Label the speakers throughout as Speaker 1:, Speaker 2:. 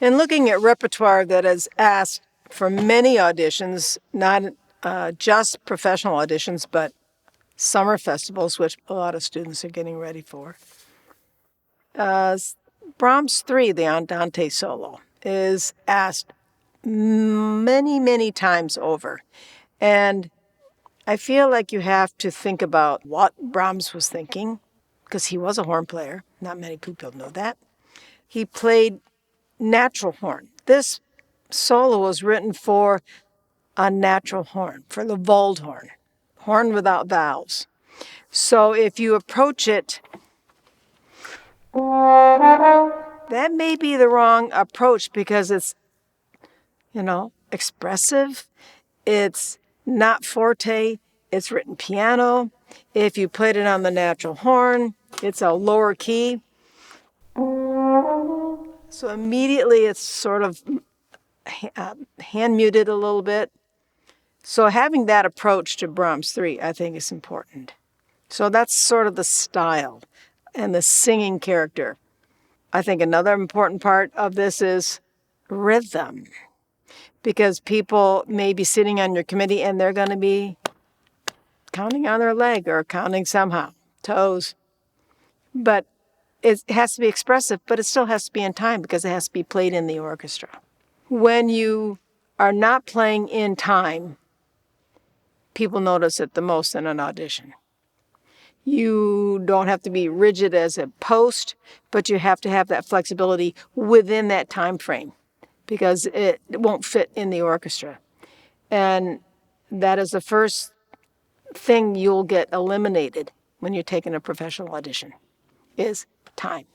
Speaker 1: In looking at repertoire that is asked for many auditions, not just professional auditions, but summer festivals, which a lot of students are getting ready for, Brahms 3, the Andante solo, is asked many, many times over. And I feel like you have to think about what Brahms was thinking, because he was a horn player. Not many people know that. He played natural horn. This solo was written for a natural horn, for the Waldhorn, horn without vowels. So if you approach it, that may be the wrong approach because it's, expressive. It's not forte. It's written piano. If you played it on the natural horn, it's a lower key. So immediately it's sort of hand muted a little bit. So having that approach to Brahms 3, I think, is important. So that's sort of the style and the singing character. I think another important part of this is rhythm, because people may be sitting on your committee and they're going to be counting on their leg or counting somehow, toes. But it has to be expressive, but it still has to be in time because it has to be played in the orchestra. When you are not playing in time, people notice it the most in an audition. You don't have to be rigid as a post, but you have to have that flexibility within that time frame because it won't fit in the orchestra. And that is the first thing you'll get eliminated when you're taking a professional audition, is time,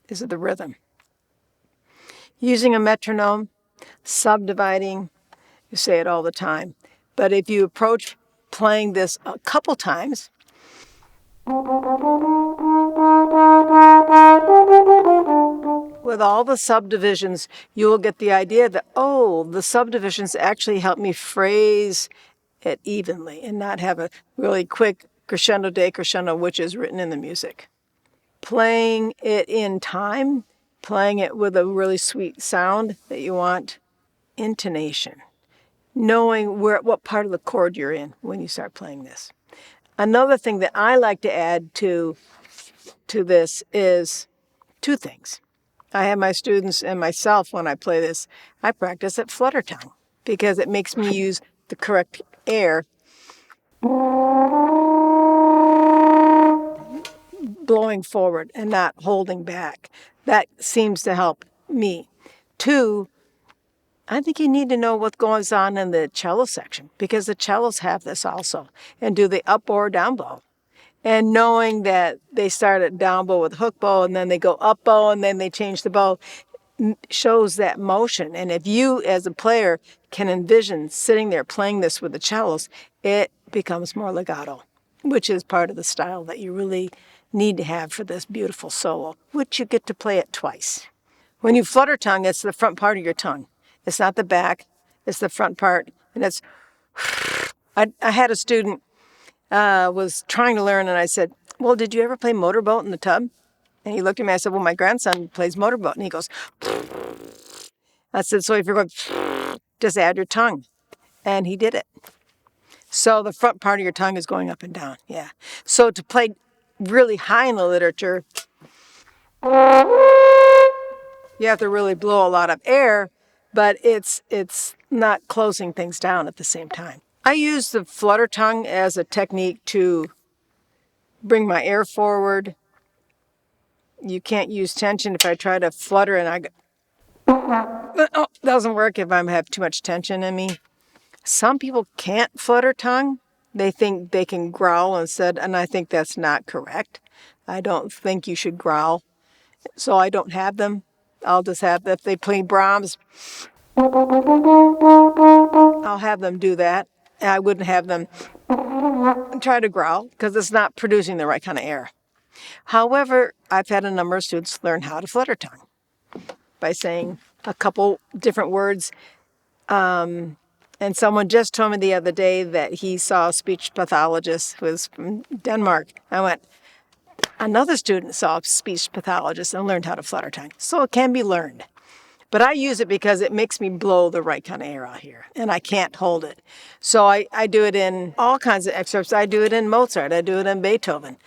Speaker 1: is the rhythm. Using a metronome, subdividing, you say it all the time. But if you approach playing this a couple times, with all the subdivisions, you will get the idea that, the subdivisions actually help me phrase it evenly and not have a really quick crescendo decrescendo, which is written in the music. Playing it in time, playing it with a really sweet sound that you want, intonation, knowing what part of the chord you're in when you start playing this. Another thing that I like to add to this is two things. I have my students and myself, when I play this, I practice at flutter tongue because it makes me use the correct air, blowing forward and not holding back. That seems to help me. Two, I think you need to know what goes on in the cello section because the cellos have this also, and do the up or down bow. And knowing that they start at down bow with hook bow and then they go up bow and then they change the bow shows that motion. And if you as a player can envision sitting there playing this with the cellos, it becomes more legato, which is part of the style that you really need to have for this beautiful solo, which you get to play it twice. When you flutter tongue, it's the front part of your tongue. It's not the back, it's the front part. And it's, I had a student was trying to learn, and I said, well, did you ever play motorboat in the tub? And he looked at me, I said, well, my grandson plays motorboat. And he goes, I said, so if you're going, just add your tongue. And he did it. So the front part of your tongue is going up and down, yeah. So to play really high in the literature, you have to really blow a lot of air, but it's not closing things down at the same time. I use the flutter tongue as a technique to bring my air forward. You can't use tension. If I try to flutter and doesn't work if I have too much tension in me. Some people can't flutter tongue. They think they can growl instead, and I think that's not correct. I don't think you should growl. So I don't have them. I'll just have, if they play Brahms, I'll have them do that. I wouldn't have them try to growl because it's not producing the right kind of air. However, I've had a number of students learn how to flutter tongue by saying a couple different words. And someone just told me the other day that he saw a speech pathologist who was from Denmark. I went, another student saw a speech pathologist and learned how to flutter tongue. So it can be learned. But I use it because it makes me blow the right kind of air out here, and I can't hold it. So I do it in all kinds of excerpts. I do it in Mozart. I do it in Beethoven.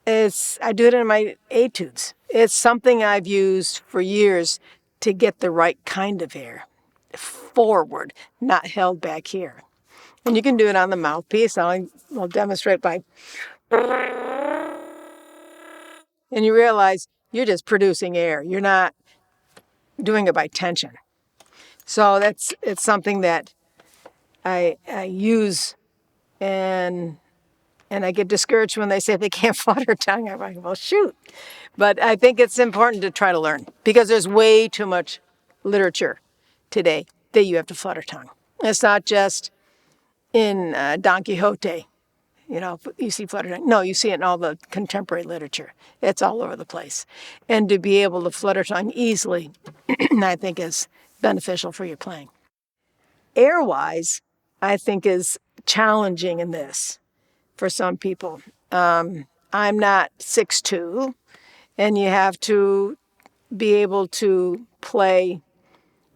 Speaker 1: I do it in my etudes. It's something I've used for years to get the right kind of air forward, not held back here. And you can do it on the mouthpiece. I'll demonstrate by... And you realize you're just producing air. You're not doing it by tension. So it's something that I use, and I get discouraged when they say they can't flutter tongue. I'm like, well, shoot. But I think it's important to try to learn, because there's way too much literature today that you have to flutter tongue. It's not just in Don Quixote, you see flutter tongue. No, you see it in all the contemporary literature. It's all over the place. And to be able to flutter tongue easily, I think is beneficial for your playing. Air-wise, I think is challenging in this for some people. I'm not 6'2", and you have to be able to play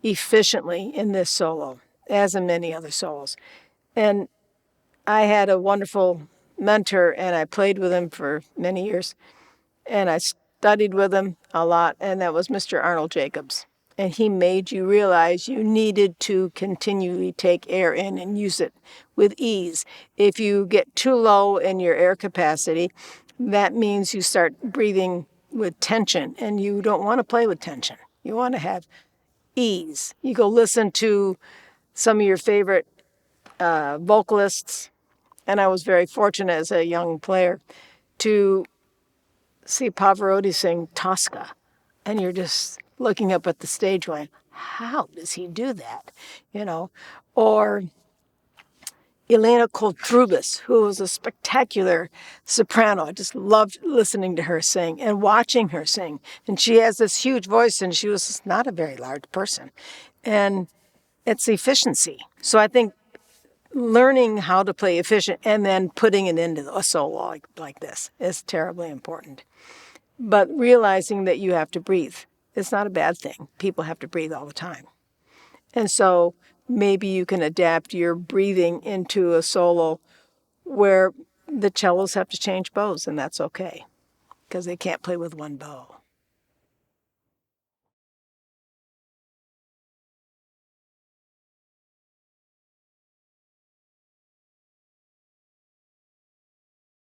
Speaker 1: efficiently in this solo, as in many other solos. And I had a wonderful mentor, and I played with him for many years, and I studied with him a lot, and that was Mr. Arnold Jacobs. And he made you realize you needed to continually take air in and use it with ease. If you get too low in your air capacity, that means you start breathing with tension, and you don't want to play with tension. You want to have ease. You go listen to some of your favorite vocalists, and I was very fortunate as a young player to see Pavarotti sing Tosca, and you're just looking up at the stage going, how does he do that? Or Elena Koltrubis, who was a spectacular soprano. I just loved listening to her sing and watching her sing. And she has this huge voice, and she was not a very large person. And it's efficiency. So I think learning how to play efficient and then putting it into a solo like this is terribly important. But realizing that you have to breathe. It's not a bad thing. People have to breathe all the time. And so maybe you can adapt your breathing into a solo where the cellos have to change bows, and that's okay, because they can't play with one bow.